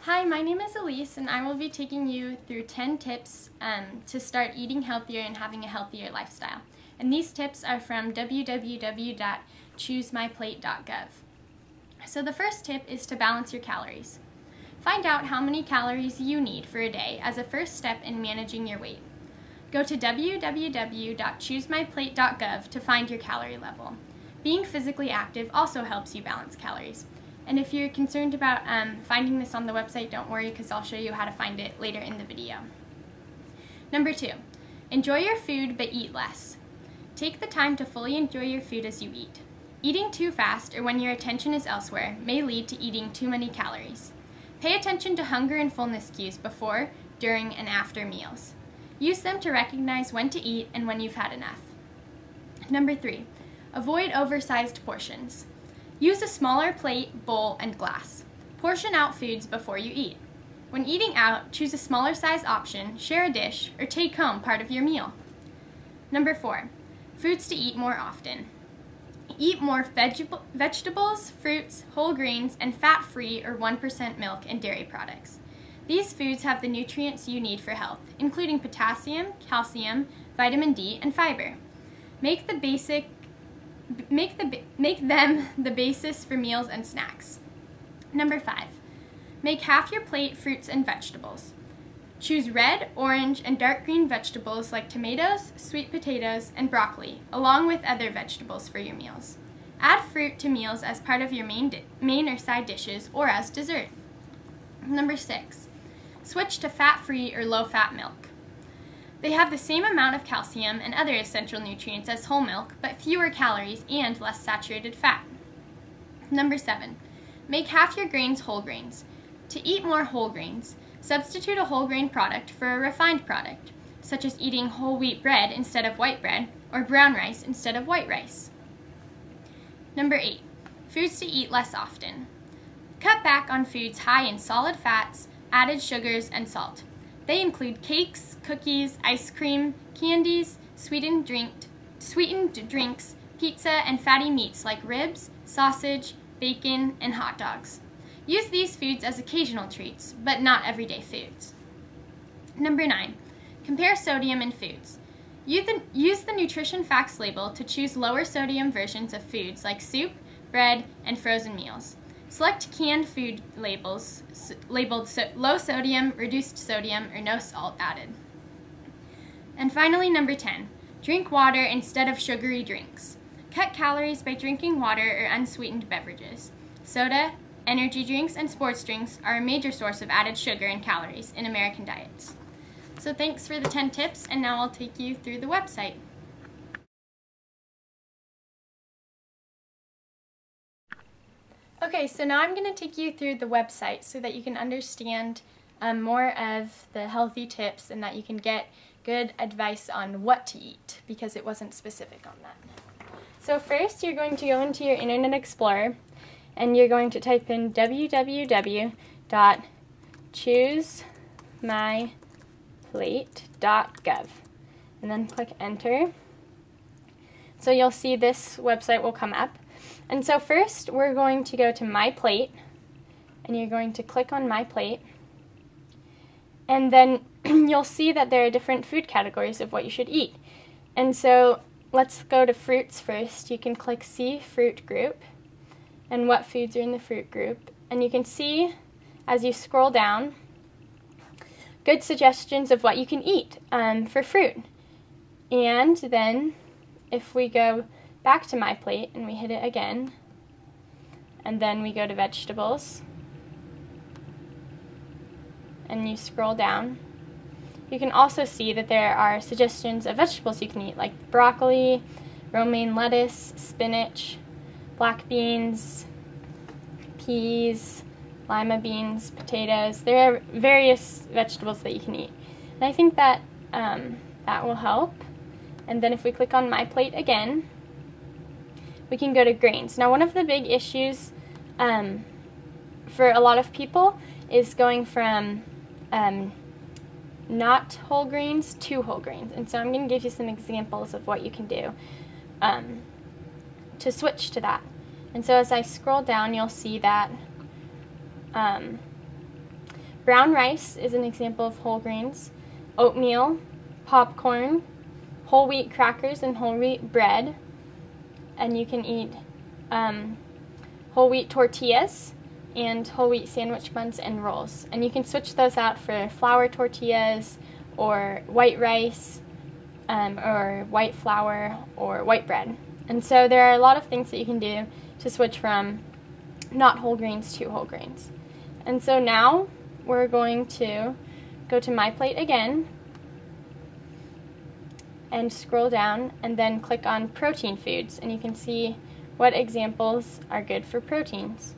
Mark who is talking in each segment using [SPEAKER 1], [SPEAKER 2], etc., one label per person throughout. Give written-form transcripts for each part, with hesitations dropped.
[SPEAKER 1] Hi, my name is Elise, and I will be taking you through 10 tips to start eating healthier and having a healthier lifestyle. And these tips are from www.choosemyplate.gov. So the first tip is to balance your calories. Find out how many calories you need for a day as a first step in managing your weight. Go to www.choosemyplate.gov to find your calorie level. Being physically active also helps you balance calories. And if you're concerned about finding this on the website, don't worry, because I'll show you how to find it later in the video. Number 2, enjoy your food but eat less. Take the time to fully enjoy your food as you eat. Eating too fast or when your attention is elsewhere may lead to eating too many calories. Pay attention to hunger and fullness cues before, during, and after meals. Use them to recognize when to eat and when you've had enough. Number 3, avoid oversized portions. Use a smaller plate, bowl, and glass. Portion out foods before you eat. When eating out, choose a smaller size option, share a dish, or take home part of your meal. Number 4, foods to eat more often. Eat more vegetables, fruits, whole grains, and fat-free or 1% milk and dairy products. These foods have the nutrients you need for health, including potassium, calcium, vitamin D, and fiber. Make them the basis for meals and snacks. Number 5, make half your plate fruits and vegetables. Choose red, orange, and dark green vegetables like tomatoes, sweet potatoes, and broccoli, along with other vegetables for your meals. Add fruit to meals as part of your main or side dishes or as dessert. Number 6, switch to fat-free or low-fat milk. They have the same amount of calcium and other essential nutrients as whole milk, but fewer calories and less saturated fat. Number 7, make half your grains whole grains. To eat more whole grains, substitute a whole grain product for a refined product, such as eating whole wheat bread instead of white bread, or brown rice instead of white rice. Number 8, foods to eat less often. Cut back on foods high in solid fats, added sugars, and salt. They include cakes, cookies, ice cream, candies, sweetened drinks, pizza, and fatty meats like ribs, sausage, bacon, and hot dogs. Use these foods as occasional treats, but not everyday foods. Number 9, compare sodium in foods. Use the nutrition facts label to choose lower sodium versions of foods like soup, bread, and frozen meals. Select canned food labels labeled low sodium, reduced sodium, or no salt added. And finally, number 10, drink water instead of sugary drinks. Cut calories by drinking water or unsweetened beverages. Soda, energy drinks, and sports drinks are a major source of added sugar and calories in American diets. So thanks for the 10 tips, and now I'll take you through the website. Okay, so now I'm going to take you through the website so that you can understand more of the healthy tips and that you can get good advice on what to eat, because it wasn't specific on that. So first, you're going to go into your Internet Explorer and you're going to type in www.choosemyplate.gov and then click enter. So you'll see this website will come up. And so first, we're going to go to My Plate, and you're going to click on My Plate, and then you'll see that there are different food categories of what you should eat. And so let's go to fruits first. You can click See Fruit Group, and what foods are in the fruit group. And you can see, as you scroll down, good suggestions of what you can eat for fruit. And then, if we go back to My Plate and we hit it again, and then we go to vegetables, and you scroll down, you can also see that there are suggestions of vegetables you can eat, like broccoli, romaine lettuce, spinach, black beans, peas, lima beans, potatoes. There are various vegetables that you can eat, and I think that that will help. And then if we click on My Plate again, we can go to grains. Now, one of the big issues for a lot of people is going from not whole grains to whole grains. And so I'm going to give you some examples of what you can do to switch to that. And so as I scroll down, you'll see that brown rice is an example of whole grains, oatmeal, popcorn, whole wheat crackers, and whole wheat bread. And you can eat whole wheat tortillas and whole wheat sandwich buns and rolls. And you can switch those out for flour tortillas or white rice or white flour or white bread. And so there are a lot of things that you can do to switch from not whole grains to whole grains. And so now we're going to go to My Plate again and scroll down and then click on protein foods, and you can see what examples are good for proteins.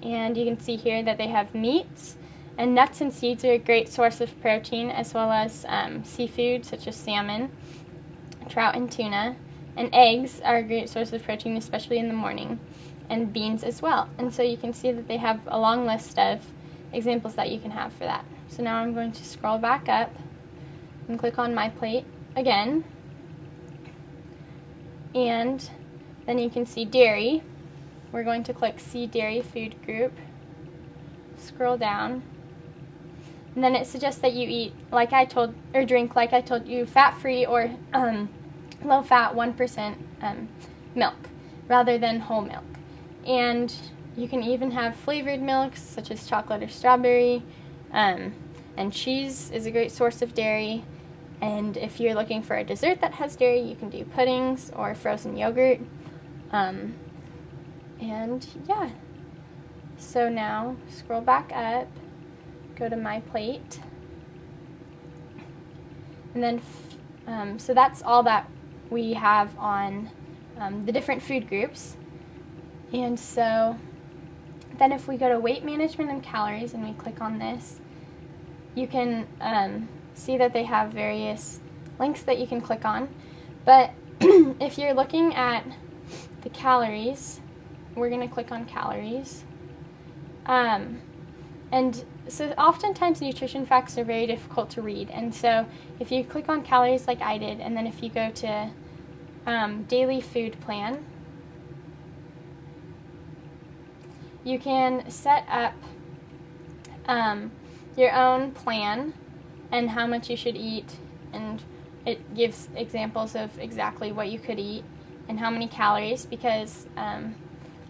[SPEAKER 1] And you can see here that they have meats, and nuts and seeds are a great source of protein, as well as seafood such as salmon, trout, and tuna. And eggs are a great source of protein, especially in the morning, and beans as well. And so you can see that they have a long list of examples that you can have for that. So now I'm going to scroll back up and click on My Plate again. And then you can see dairy. We're going to click See Dairy Food Group. Scroll down. And then it suggests that you eat, like I told, or drink, like I told you, fat-free or low-fat 1% milk rather than whole milk. And you can even have flavored milks such as chocolate or strawberry. And cheese is a great source of dairy. And if you're looking for a dessert that has dairy, you can do puddings or frozen yogurt. And yeah. So now scroll back up, go to My Plate. And then, so that's all that we have on the different food groups. And so then if we go to weight management and calories and we click on this, you can see that they have various links that you can click on. But if you're looking at the calories, we're going to click on calories. And so oftentimes nutrition facts are very difficult to read. And so if you click on calories like I did, and then if you go to daily food plan, you can set up your own plan and how much you should eat, and it gives examples of exactly what you could eat and how many calories, because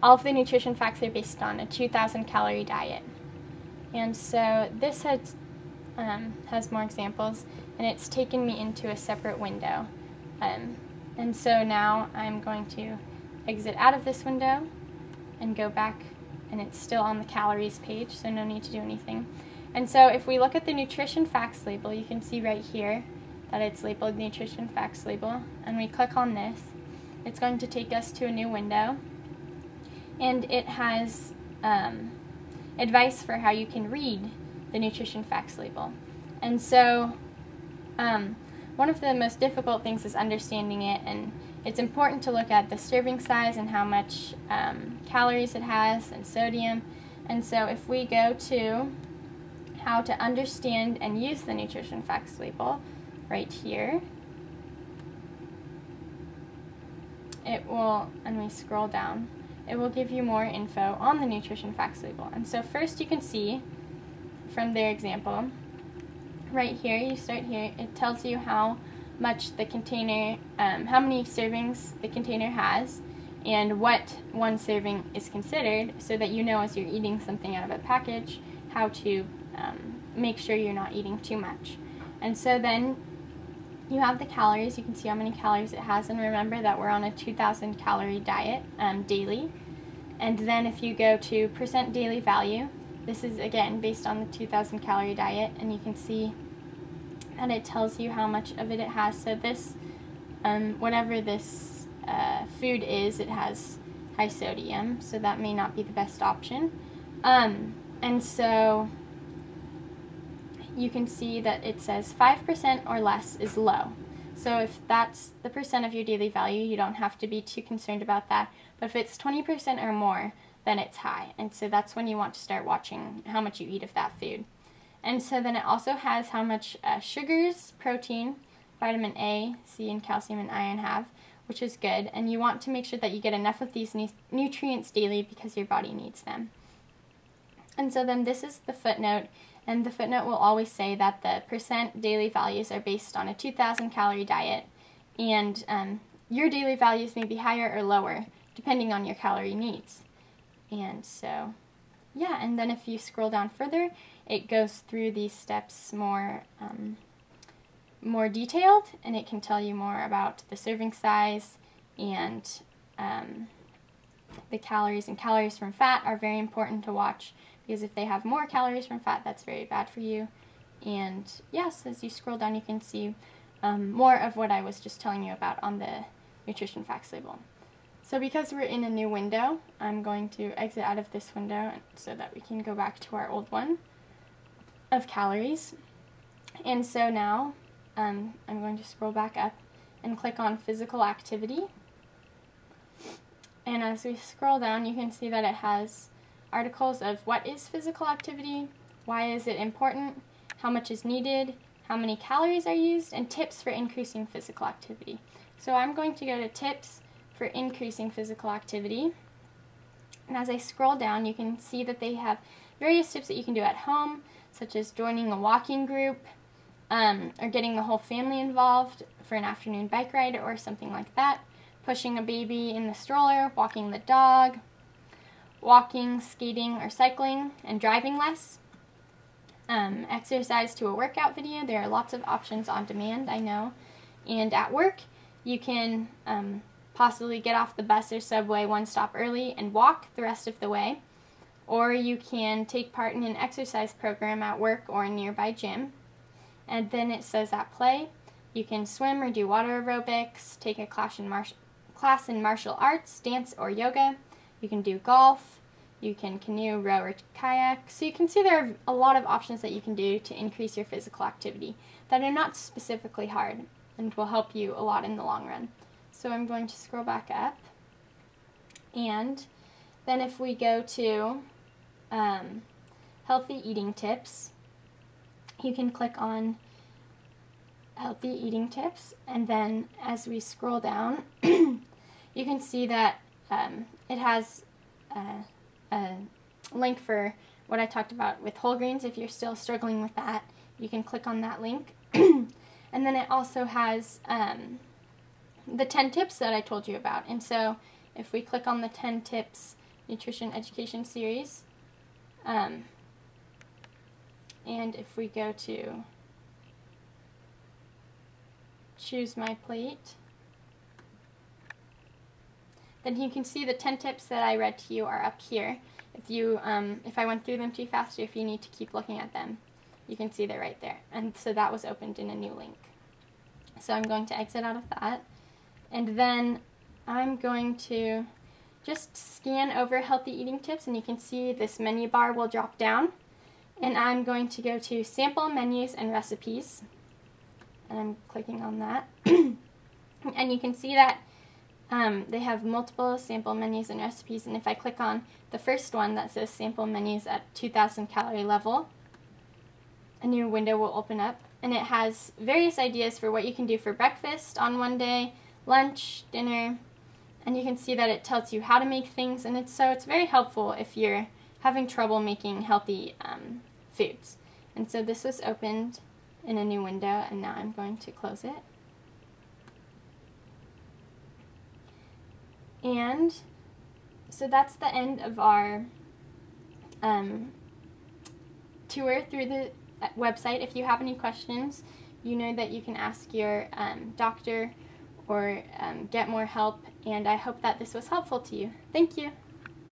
[SPEAKER 1] all of the nutrition facts are based on a 2,000 calorie diet. And so this has more examples, and it's taken me into a separate window. And so now I'm going to exit out of this window and go back, and it's still on the calories page, so no need to do anything. And so if we look at the nutrition facts label, you can see right here that it's labeled nutrition facts label, and we click on this. It's going to take us to a new window, and it has advice for how you can read the nutrition facts label. And so one of the most difficult things is understanding it, and it's important to look at the serving size and how much calories it has and sodium. And so if we go to how to understand and use the nutrition facts label right here, it will, and we scroll down, it will give you more info on the nutrition facts label. And so first you can see from their example, right here, you start here, it tells you how much the container, how many servings the container has, and what one serving is considered, so that you know as you're eating something out of a package how to make sure you're not eating too much. And so then you have the calories. You can see how many calories it has, and remember that we're on a 2,000 calorie diet daily. And then if you go to percent daily value, this is again based on the 2,000 calorie diet, and you can see that it tells you how much of it has. So this, whatever this food is, it has high sodium, so that may not be the best option. And so you can see that it says 5% or less is low. So if that's the percent of your daily value, you don't have to be too concerned about that. But if it's 20% or more, then it's high. And so that's when you want to start watching how much you eat of that food. And so then it also has how much sugars, protein, vitamin A, C, and calcium and iron have, which is good. And you want to make sure that you get enough of these nutrients daily because your body needs them. And so then this is the footnote, and the footnote will always say that the percent daily values are based on a 2,000 calorie diet, and your daily values may be higher or lower depending on your calorie needs. And so, yeah, and then if you scroll down further, it goes through these steps more detailed, and it can tell you more about the serving size and the calories. And calories from fat are very important to watch, because if they have more calories from fat, that's very bad for you. And yes, as you scroll down, you can see more of what I was just telling you about on the nutrition facts label. So because we're in a new window, I'm going to exit out of this window so that we can go back to our old one of calories. And so now I'm going to scroll back up and click on physical activity. And as we scroll down, you can see that it has articles of what is physical activity, why is it important, how much is needed, how many calories are used, and tips for increasing physical activity. So I'm going to go to tips for increasing physical activity. And as I scroll down, you can see that they have various tips that you can do at home, such as joining a walking group, or getting the whole family involved for an afternoon bike ride or something like that, pushing a baby in the stroller, walking the dog, walking, skating, or cycling, and driving less. Exercise to a workout video. There are lots of options on demand, I know. And at work, you can possibly get off the bus or subway one stop early and walk the rest of the way. Or you can take part in an exercise program at work or a nearby gym. And then it says at play, you can swim or do water aerobics, take a class in martial arts, dance, or yoga. You can do golf. You can canoe, row, or kayak. So you can see there are a lot of options that you can do to increase your physical activity that are not specifically hard and will help you a lot in the long run. So I'm going to scroll back up. And then if we go to healthy eating tips, you can click on healthy eating tips, and then as we scroll down, you can see that it has a link for what I talked about with whole grains. If you're still struggling with that, you can click on that link. And then it also has the 10 tips that I told you about. And so if we click on the 10 tips nutrition education series, and if we go to choose my plate, then you can see the 10 tips that I read to you are up here. If I went through them too fast, or if you need to keep looking at them, you can see they're right there. And so that was opened in a new link. So I'm going to exit out of that. And then I'm going to just scan over healthy eating tips, and you can see this menu bar will drop down. And I'm going to go to sample menus and recipes. And I'm clicking on that. And you can see that they have multiple sample menus and recipes, and if I click on the first one that says sample menus at 2,000 calorie level, a new window will open up, and it has various ideas for what you can do for breakfast on one day, lunch, dinner, and you can see that it tells you how to make things, and it's very helpful if you're having trouble making healthy foods. And so this was opened in a new window, and now I'm going to close it. And so that's the end of our tour through the website. If you have any questions, you know that you can ask your doctor or get more help, and I hope that this was helpful to you. Thank you.